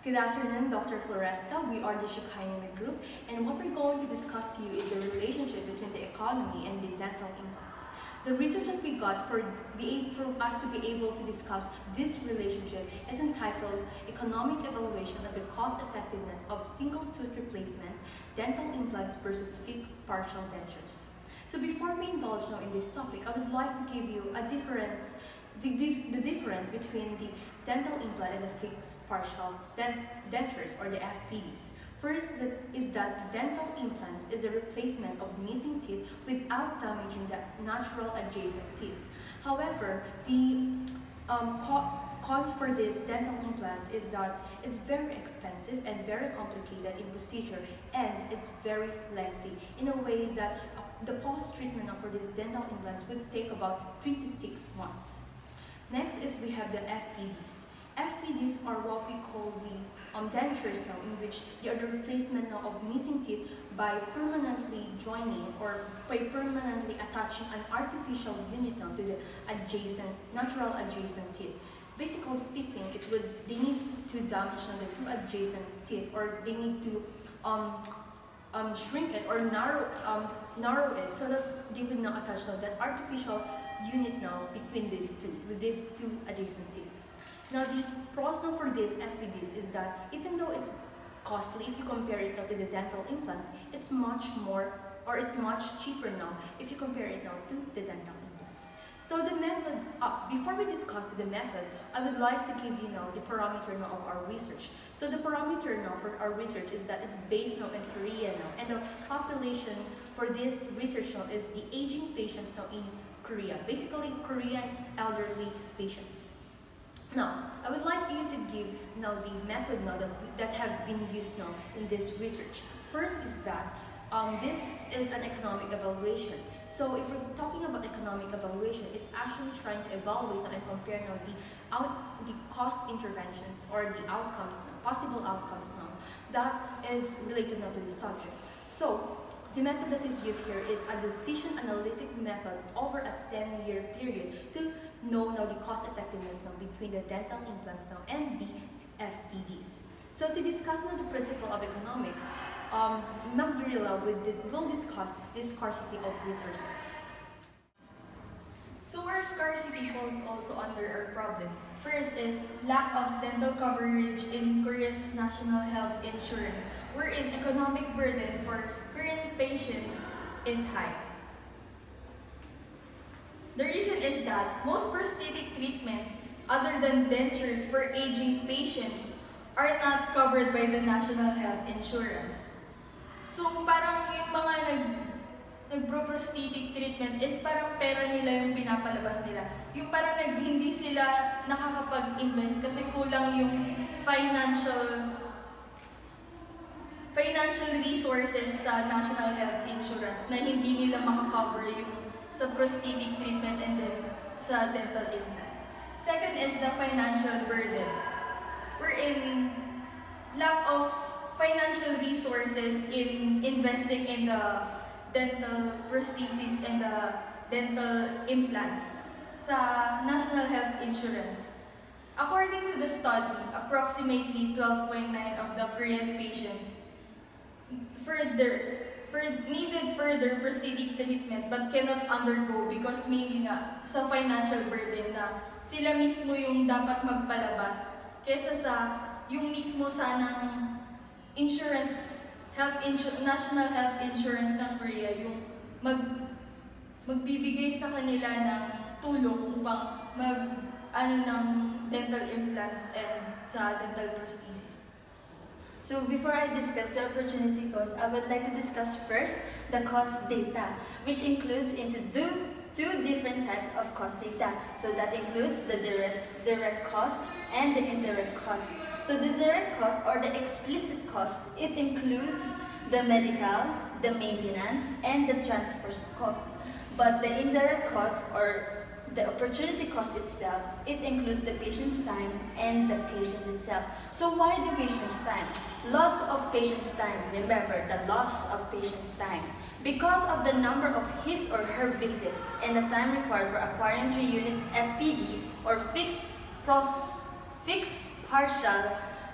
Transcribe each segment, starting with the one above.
Good afternoon, Dr. Floresta. We are the Shikainime group, and what we're going to discuss to you is the relationship between the economy and the dental implants. The research that we got for us to be able to discuss this relationship is entitled Economic Evaluation of the Cost Effectiveness of Single Tooth Replacement, Dental Implants versus Fixed Partial Dentures. So before we indulge now in this topic, I would like to give you a difference the difference between the dental implant and the fixed partial dentures, or the FPDs. First is that the dental implants is the replacement of missing teeth without damaging the natural adjacent teeth. However, the cons for this dental implant is that it's very expensive and very complicated in procedure, and it's very lengthy in a way that the post-treatment for these dental implants would take about 3 to 6 months. Next is we have the FPDs. FPDs are what we call the dentures now, in which they are the replacement now of missing teeth by permanently joining or by permanently attaching an artificial unit now to the natural adjacent teeth. Basically speaking, they need to damage the two adjacent teeth, or they need to shrink it or narrow it so that they would not attach that artificial unit now between these two adjacent teeth. Now the pros now for these FPDs is that even though it's costly, if you compare it now to the dental implants, it's much cheaper now if you compare it now to the dental implants. So the method, before we discuss the method, I would like to give you now the parameter now of our research. So the parameter now for our research is that it's based now in Korea now, and the population for this research now is the aging patients now in Korea, basically Korean elderly patients. Now, I would like you to give now the method now that have been used now in this research. First is that this is an economic evaluation. So if we're talking about economic evaluation, it's actually trying to evaluate and compare now the cost interventions or the outcomes, possible outcomes now that is related now to the subject. So the method that is used here is a decision analytic method over a 10-year period to know now the cost effectiveness now between the dental implants now and the FPDs. So to discuss now the principle of economics, Magdirila will discuss the scarcity of resources. So our scarcity falls also under our problem. First is lack of dental coverage in Korea's national health insurance, wherein economic burden for Korean patients is high. The reason is that most prosthetic treatment other than dentures for aging patients are not covered by the national health insurance. So parang yung mga nagpro-prosthetic treatment is parang pera nila yung pinapalabas nila. Yung parang hindi sila nakakapag-invest kasi kulang yung financial resources sa national health insurance na hindi nila makakover yung sa prosthetic treatment and then sa dental implants. Second is the financial burden. We're in lack of financial resources in investing in the dental prosthesis and the dental implants sa national health insurance. According to the study, approximately 12.9 of the Korean patients needed further prosthetic treatment but cannot undergo because mainly nga sa financial burden na sila mismo yung dapat magpalabas kesa sa yung mismo sanang national health insurance ng Korea yung magbibigay sa kanila ng tulong upang ng dental implants and sa dental prosthesis. So before I discuss the opportunity cost, I would like to discuss first the cost data, which includes into two different types of cost data. So that includes the direct cost and the indirect cost. So the direct cost or the explicit cost, it includes the medical, the maintenance, and the transport cost. But the indirect cost or the opportunity cost itself, it includes the patient's time and the patient itself. So why the patient's time? Loss of patient's time. Remember, the loss of patient's time. Because of the number of his or her visits and the time required for acquiring 3-unit FPD or fixed partial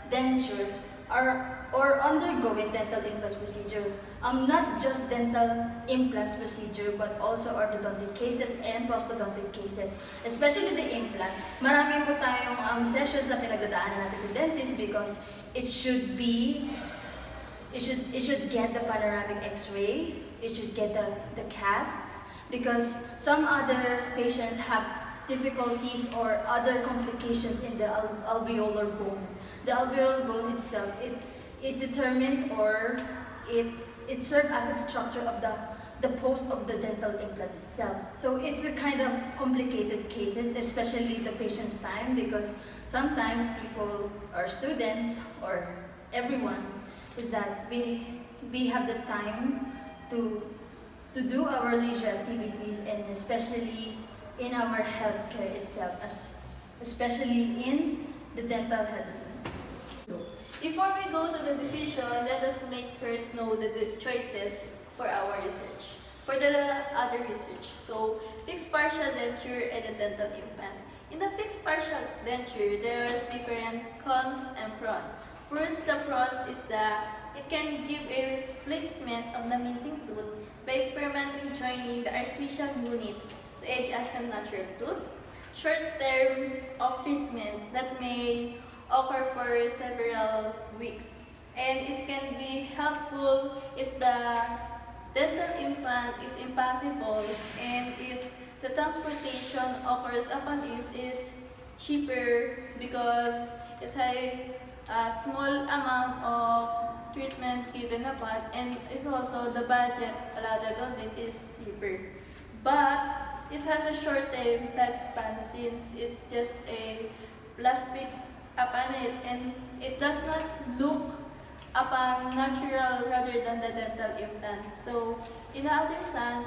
denture, or undergoing dental implants procedure. Not just dental implants procedure, but also orthodontic cases and prosthodontic cases. Especially the implant. Marami po tayong sessions na pinagdadaanan natin sa dentist because it should get the panoramic x-ray, it should get the casts, because some other patients have difficulties or other complications in the alveolar bone. The alveolar bone itself, it determines or it serves as a structure of the post of the dental implants itself. So it's a kind of complicated cases, especially the patient's time, because sometimes people or students or everyone is that we have the time to do our leisure activities, and especially in our healthcare itself, especially in the dental health. Before we go to the decision, let us make first know the choices for our research. For the other research, so fixed partial denture and a dental implant. In the fixed partial denture, there are different cons and pros. First, the pros is that it can give a replacement of the missing tooth by permanently joining the artificial unit to adjacent natural tooth. Short term of treatment that may occur for several weeks, and it can be helpful if the dental implant is impossible and if the transportation occurs upon it is cheaper because it's a small amount of treatment given upon, and it's also the budget allotted on it is cheaper. But it has a short term lifespan since it's just a plastic upon it, and it does not look upon natural rather than the dental implant. So in the other side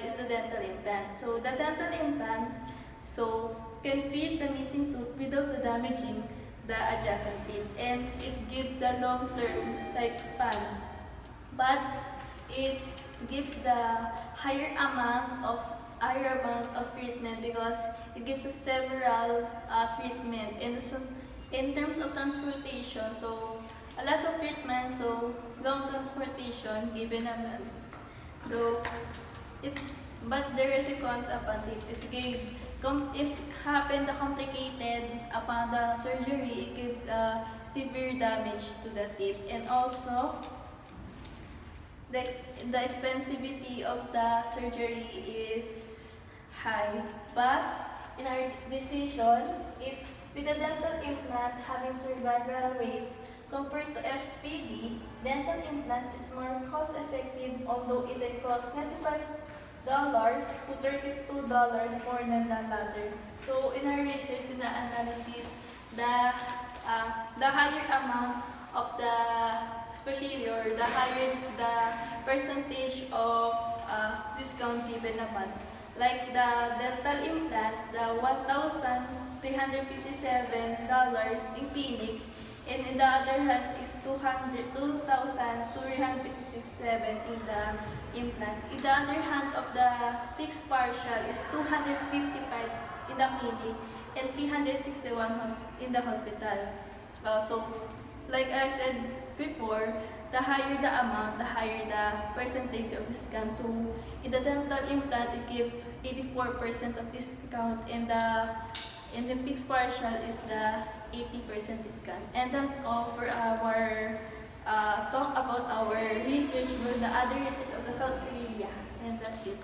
is the dental implant. So the dental implant can treat the missing tooth without the damaging the adjacent teeth, and it gives the long-term lifespan. But it gives the higher amount of treatment because it gives us several treatment. And in terms of transportation, so a lot of treatment, so long transportation given a month. So but there is a cons upon it. If happen the complicated upon the surgery, it gives severe damage to the teeth, and also the expensivity of the surgery is high. But in our decision is with the dental implant having survival rates compared to FPD, dental implants is more cost effective, although it costs $25 to $32 more than the latter. So in our research, in the analysis, the higher amount of the procedure, the higher the percentage of discount given upon. Like the dental implant, the $1,357 in clinic, and in the other hand is $2,257 in the implant. In the other hand of the fixed partial is $255 in the clinic and $361 in the hospital. So, like I said before, the higher the amount, the higher the percentage of discount. So, in the dental implant, it gives 84% of discount, and in the fixed partial is the 80% discount. And that's all for our talk about our research for the other research of the South Korea. And that's it.